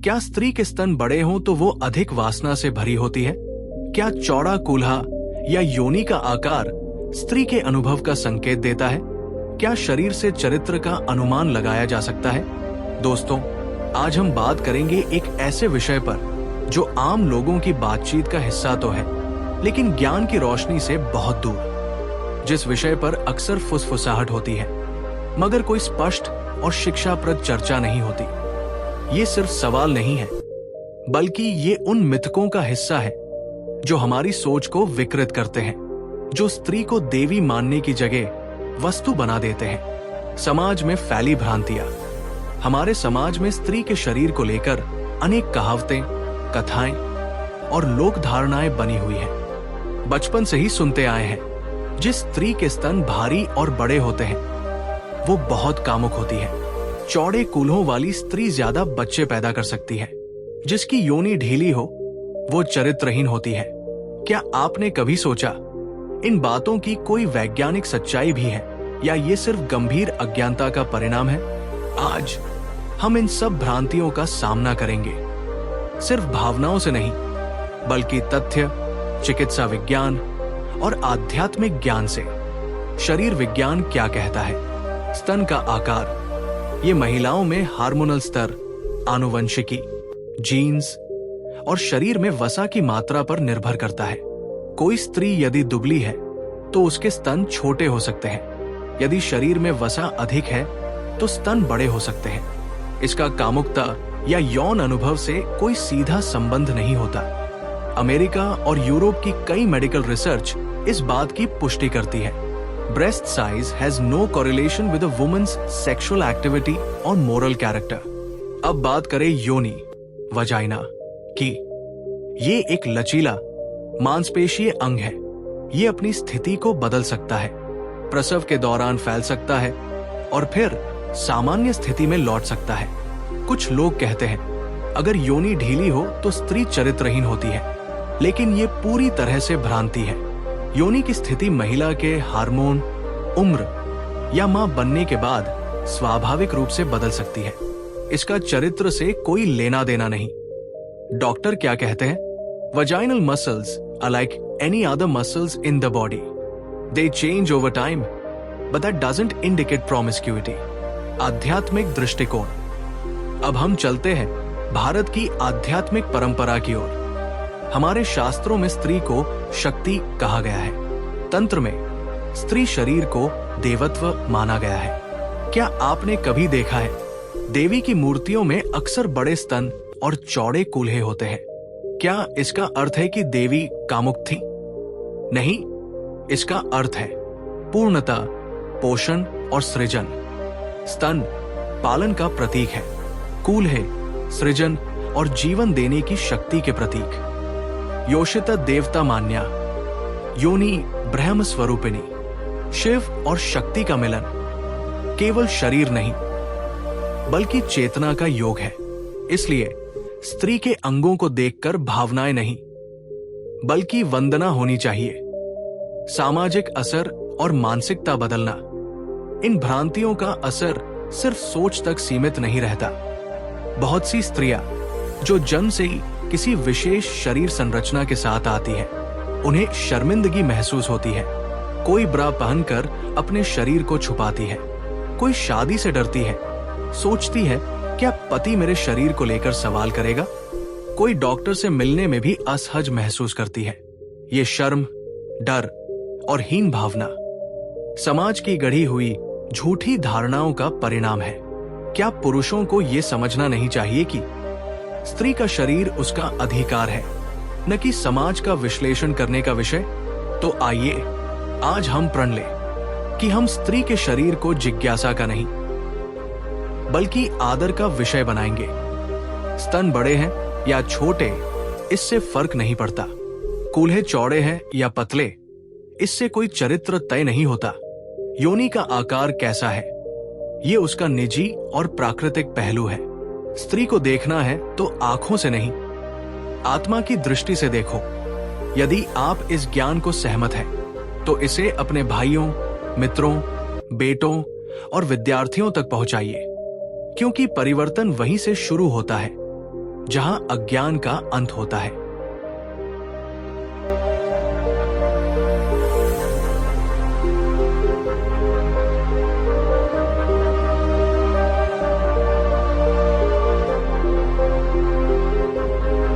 क्या स्त्री के स्तन बड़े हों तो वो अधिक वासना से भरी होती है? क्या चौड़ा कूल्हा या योनि का आकार स्त्री के अनुभव का संकेत देता है? क्या शरीर से चरित्र का अनुमान लगाया जा सकता है? दोस्तों, आज हम बात करेंगे एक ऐसे विषय पर जो आम लोगों की बातचीत का हिस्सा तो है, लेकिन ज्ञान की रोशनी से बहुत दूर। जिस विषय पर अक्सर फुसफुसाहट होती है, मगर कोई स्पष्ट और शिक्षाप्रद चर्चा नहीं होती। ये सिर्फ सवाल नहीं है, बल्कि ये उन मिथकों का हिस्सा है जो हमारी सोच को विकृत करते हैं, जो स्त्री को देवी मानने की जगह वस्तु बना देते हैं। समाज में फैली भ्रांतियां। हमारे समाज में स्त्री के शरीर को लेकर अनेक कहावतें, कथाएं और लोक धारणाएं बनी हुई हैं। बचपन से ही सुनते आए हैं, जिस स्त्री के स्तन भारी और बड़े होते हैं वो बहुत कामुक होती है। चौड़े कूल्हों वाली स्त्री ज्यादा बच्चे पैदा कर सकती है। जिसकी योनि ढीली हो वो चरित्रहीन होती है। क्या आपने कभी सोचा इन बातों की कोई वैज्ञानिक सच्चाई भी है, या ये सिर्फ गंभीर अज्ञानता का परिणाम है? आज हम इन सब भ्रांतियों का सामना करेंगे, सिर्फ भावनाओं से नहीं, बल्कि तथ्य, चिकित्सा विज्ञान और आध्यात्मिक ज्ञान से। शरीर विज्ञान क्या कहता है? स्तन का आकार ये महिलाओं में हार्मोनल स्तर, आनुवंशिकी, जीन्स और शरीर में वसा की मात्रा पर निर्भर करता है। कोई स्त्री यदि दुबली है तो उसके स्तन छोटे हो सकते हैं। यदि शरीर में वसा अधिक है तो स्तन बड़े हो सकते हैं। इसका कामुकता या यौन अनुभव से कोई सीधा संबंध नहीं होता। अमेरिका और यूरोप की कई मेडिकल रिसर्च इस बात की पुष्टि करती है। Breast size has no correlation with a woman's sexual activity और मोरल कैरेक्टर। अब बात करें योनि, वजाइना की। ये एक लचीला मांसपेशीय अंग है। ये अपनी स्थिति को बदल सकता है, प्रसव के दौरान फैल सकता है और फिर सामान्य स्थिति में लौट सकता है। कुछ लोग कहते हैं अगर योनि ढीली हो तो स्त्री चरित्रहीन होती है, लेकिन ये पूरी तरह से भ्रांति है। योनि की स्थिति महिला के हार्मोन, उम्र या मां बनने के बाद स्वाभाविक रूप से बदल सकती है। इसका चरित्र से कोई लेना देना नहीं। डॉक्टर क्या कहते हैं? Vaginal muscles are like any other muscles in the body. They change over time, but that doesn't indicate promiscuity. आध्यात्मिक दृष्टिकोण। अब हम चलते हैं भारत की आध्यात्मिक परंपरा की ओर। हमारे शास्त्रों में स्त्री को शक्ति कहा गया है। तंत्र में स्त्री शरीर को देवत्व माना गया है। क्या आपने कभी देखा है देवी की मूर्तियों में अक्सर बड़े स्तन और चौड़े कूल्हे होते हैं? क्या इसका अर्थ है कि देवी कामुक थी? नहीं, इसका अर्थ है पूर्णता, पोषण और सृजन। स्तन पालन का प्रतीक है, कूल्हे सृजन और जीवन देने की शक्ति के प्रतीक। योषिता देवता मान्या, योनि ब्रह्म स्वरूपिणी, शिव और शक्ति का मिलन। केवल शरीर नहीं, बल्कि चेतना का योग है। इसलिए स्त्री के अंगों को देखकर भावनाएं नहीं, बल्कि वंदना होनी चाहिए। सामाजिक असर और मानसिकता बदलना। इन भ्रांतियों का असर सिर्फ सोच तक सीमित नहीं रहता। बहुत सी स्त्रियां जो जन्म से ही किसी विशेष शरीर संरचना के साथ आती है, उन्हें शर्मिंदगी महसूस होती है। कोई ब्रा पहनकर अपने शरीर को छुपाती है, कोई शादी से डरती है, सोचती है क्या पति मेरे शरीर को लेकर सवाल करेगा। कोई डॉक्टर से मिलने में भी असहज महसूस करती है। ये शर्म, डर और हीन भावना समाज की गढ़ी हुई झूठी धारणाओं का परिणाम है। क्या पुरुषों को यह समझना नहीं चाहिए कि स्त्री का शरीर उसका अधिकार है, न कि समाज का विश्लेषण करने का विषय? तो आइए आज हम प्रण लें कि हम स्त्री के शरीर को जिज्ञासा का नहीं, बल्कि आदर का विषय बनाएंगे। स्तन बड़े हैं या छोटे, इससे फर्क नहीं पड़ता। कूल्हे चौड़े हैं या पतले, इससे कोई चरित्र तय नहीं होता। योनि का आकार कैसा है, ये उसका निजी और प्राकृतिक पहलू है। स्त्री को देखना है तो आंखों से नहीं, आत्मा की दृष्टि से देखो। यदि आप इस ज्ञान को सहमत हैं, तो इसे अपने भाइयों, मित्रों, बेटों और विद्यार्थियों तक पहुंचाइए, क्योंकि परिवर्तन वहीं से शुरू होता है, जहां अज्ञान का अंत होता है।